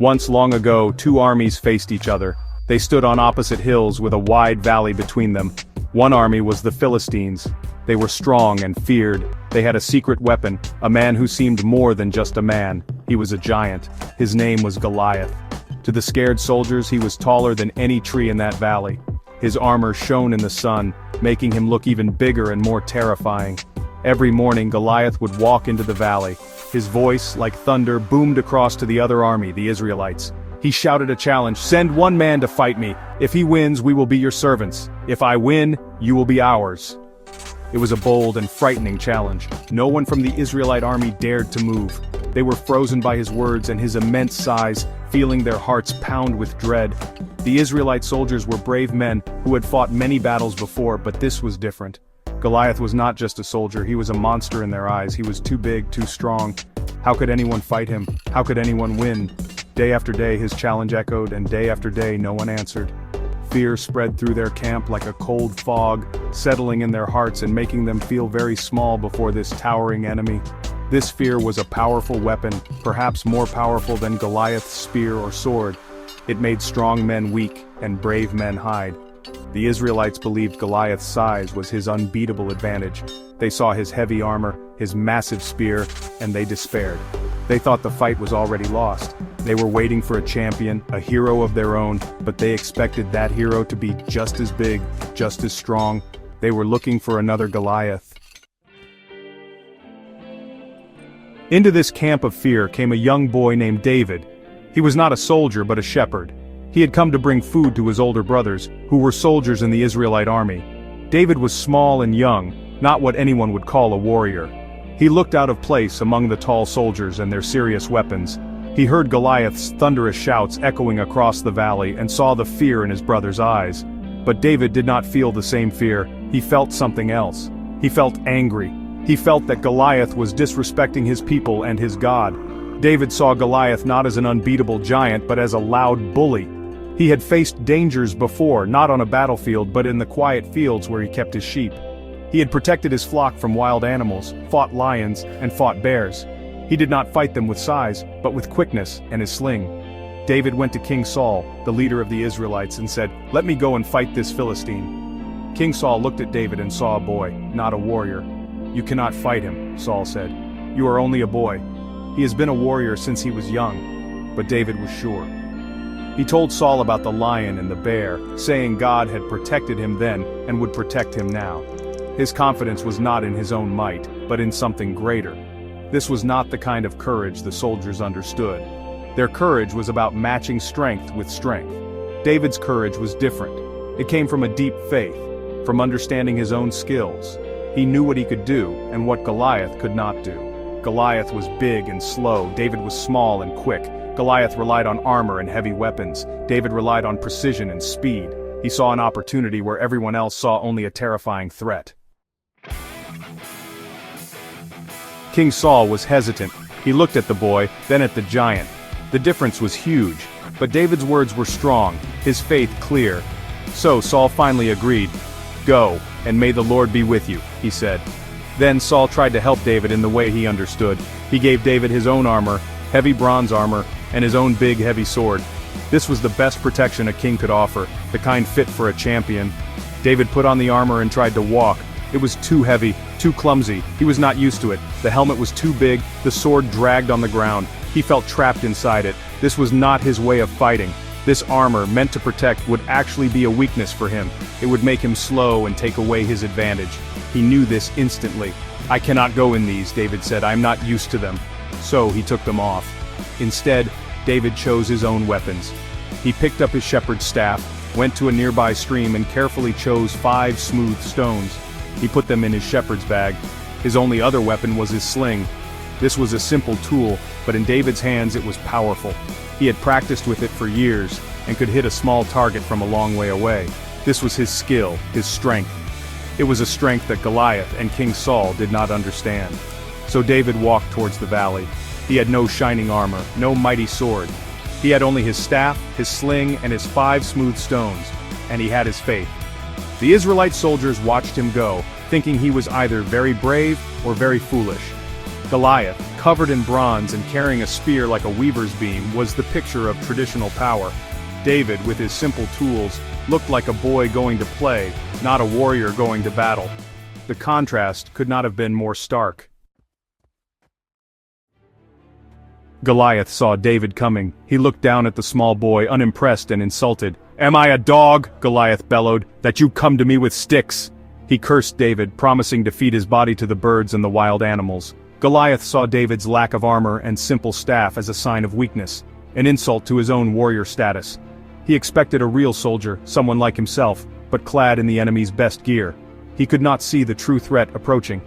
Once long ago, two armies faced each other. They stood on opposite hills with a wide valley between them. One army was the Philistines. They were strong and feared. They had a secret weapon, a man who seemed more than just a man. He was a giant. His name was Goliath. To the scared soldiers, he was taller than any tree in that valley. His armor shone in the sun, making him look even bigger and more terrifying. Every morning Goliath would walk into the valley. His voice, like thunder, boomed across to the other army, the Israelites. He shouted a challenge, "Send one man to fight me. If he wins, we will be your servants. If I win, you will be ours." It was a bold and frightening challenge. No one from the Israelite army dared to move. They were frozen by his words and his immense size, feeling their hearts pound with dread. The Israelite soldiers were brave men who had fought many battles before, but this was different. Goliath was not just a soldier, he was a monster in their eyes. He was too big, too strong. How could anyone fight him? How could anyone win? Day after day his challenge echoed, and day after day no one answered. Fear spread through their camp like a cold fog, settling in their hearts and making them feel very small before this towering enemy. This fear was a powerful weapon, perhaps more powerful than Goliath's spear or sword. It made strong men weak and brave men hide. The Israelites believed Goliath's size was his unbeatable advantage. They saw his heavy armor, his massive spear, and they despaired. They thought the fight was already lost. They were waiting for a champion, a hero of their own, but they expected that hero to be just as big, just as strong. They were looking for another Goliath. Into this camp of fear came a young boy named David. He was not a soldier but a shepherd. He had come to bring food to his older brothers, who were soldiers in the Israelite army. David was small and young, not what anyone would call a warrior. He looked out of place among the tall soldiers and their serious weapons. He heard Goliath's thunderous shouts echoing across the valley and saw the fear in his brother's eyes. But David did not feel the same fear. He felt something else. He felt angry. He felt that Goliath was disrespecting his people and his God. David saw Goliath not as an unbeatable giant but as a loud bully. He had faced dangers before, not on a battlefield but in the quiet fields where he kept his sheep. He had protected his flock from wild animals, fought lions, and fought bears. He did not fight them with size, but with quickness and his sling. David went to King Saul, the leader of the Israelites, and said, "Let me go and fight this Philistine." King Saul looked at David and saw a boy, not a warrior. "You cannot fight him," Saul said. "You are only a boy. He has been a warrior since he was young." But David was sure. He told Saul about the lion and the bear, saying God had protected him then and would protect him now. His confidence was not in his own might, but in something greater. This was not the kind of courage the soldiers understood. Their courage was about matching strength with strength. David's courage was different. It came from a deep faith, from understanding his own skills. He knew what he could do, and what Goliath could not do. Goliath was big and slow, David was small and quick. Goliath relied on armor and heavy weapons. David relied on precision and speed. He saw an opportunity where everyone else saw only a terrifying threat. King Saul was hesitant. He looked at the boy, then at the giant. The difference was huge, but David's words were strong, his faith clear. So Saul finally agreed. "Go, and may the Lord be with you," he said. Then Saul tried to help David in the way he understood. He gave David his own armor, heavy bronze armor, and his own big heavy sword. This was the best protection a king could offer, the kind fit for a champion. David put on the armor and tried to walk. It was too heavy, too clumsy. He was not used to it. The helmet was too big, the sword dragged on the ground. He felt trapped inside it. This was not his way of fighting. This armor, meant to protect, would actually be a weakness for him. It would make him slow and take away his advantage. He knew this instantly. "I cannot go in these," David said. "I'm not used to them." So he took them off. Instead, David chose his own weapons. He picked up his shepherd's staff, went to a nearby stream and carefully chose 5 smooth stones. He put them in his shepherd's bag. His only other weapon was his sling. This was a simple tool, but in David's hands it was powerful. He had practiced with it for years, and could hit a small target from a long way away. This was his skill, his strength. It was a strength that Goliath and King Saul did not understand. So David walked towards the valley. He had no shining armor, no mighty sword. He had only his staff, his sling, and his 5 smooth stones, and he had his faith. The Israelite soldiers watched him go, thinking he was either very brave or very foolish. Goliath, Covered in bronze and carrying a spear like a weaver's beam was the picture of traditional power. David, with his simple tools, looked like a boy going to play, not a warrior going to battle. The contrast could not have been more stark. Goliath saw David coming. He looked down at the small boy, unimpressed and insulted. "Am I a dog," Goliath bellowed, "that you come to me with sticks?" He cursed David, promising to feed his body to the birds and the wild animals. Goliath saw David's lack of armor and simple staff as a sign of weakness, an insult to his own warrior status. He expected a real soldier, someone like himself, but clad in the enemy's best gear. He could not see the true threat approaching.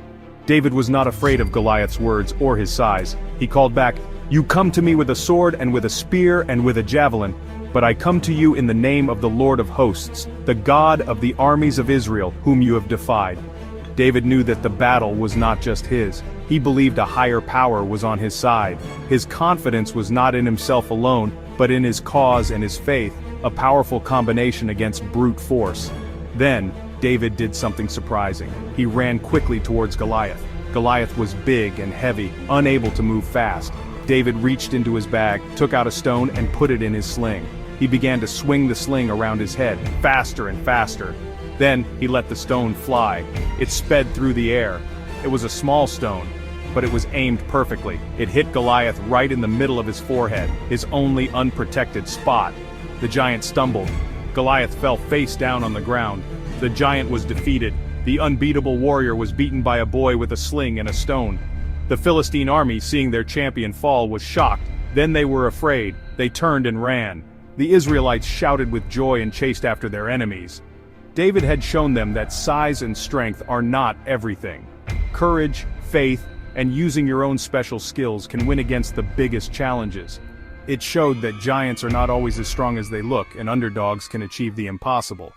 David was not afraid of Goliath's words or his size. He called back, "You come to me with a sword and with a spear and with a javelin, but I come to you in the name of the Lord of hosts, the God of the armies of Israel, whom you have defied." David knew that the battle was not just his. He believed a higher power was on his side. His confidence was not in himself alone, but in his cause and his faith, a powerful combination against brute force. Then, David did something surprising. He ran quickly towards Goliath. Goliath was big and heavy, unable to move fast. David reached into his bag, took out a stone and put it in his sling. He began to swing the sling around his head, faster and faster. Then, he let the stone fly. It sped through the air. It was a small stone, but it was aimed perfectly. It hit Goliath right in the middle of his forehead, his only unprotected spot. The giant stumbled. Goliath fell face down on the ground. The giant was defeated. The unbeatable warrior was beaten by a boy with a sling and a stone. The Philistine army, seeing their champion fall, was shocked. Then they were afraid. They turned and ran. The Israelites shouted with joy and chased after their enemies. David had shown them that size and strength are not everything. Courage, faith, and using your own special skills can win against the biggest challenges. It showed that giants are not always as strong as they look, and underdogs can achieve the impossible.